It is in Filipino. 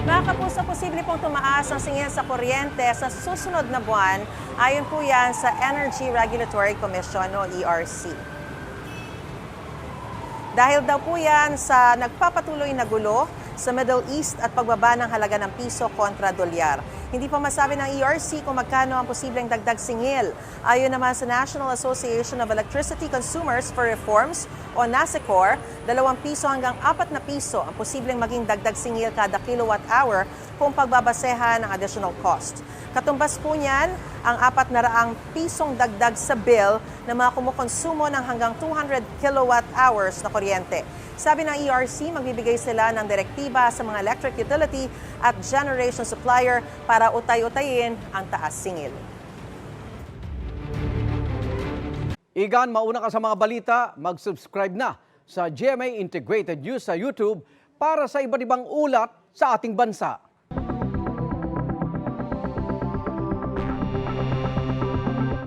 Mga kapuso, posible pong tumaas ang singil sa kuryente sa susunod na buwan. Ayon po yan sa Energy Regulatory Commission o ERC. Dahil daw po yan sa nagpapatuloy na gulo sa Middle East at pagbaba ng halaga ng piso kontra dolyar. Hindi pa masabi ng ERC kung magkano ang posibleng dagdag singil. Ayon naman sa National Association of Electricity Consumers for Reforms o NASECOR, 2 piso hanggang 4 na piso ang posibleng maging dagdag singil kada kilowatt hour kung pagbabasehan ng additional cost. Katumbas po niyan ang 400 pisong dagdag sa bill ng mga kumukonsumo ng hanggang 200 kilowatt hours na kuryente. Sabi ng ERC, magbibigay sila ng direktiba sa mga electric utility at generation supplier para utay-utayin ang taas singil. Igan, mauna ka sa mga balita, mag-subscribe na sa GMA Integrated News sa YouTube para sa iba't ibang ulat sa ating bansa.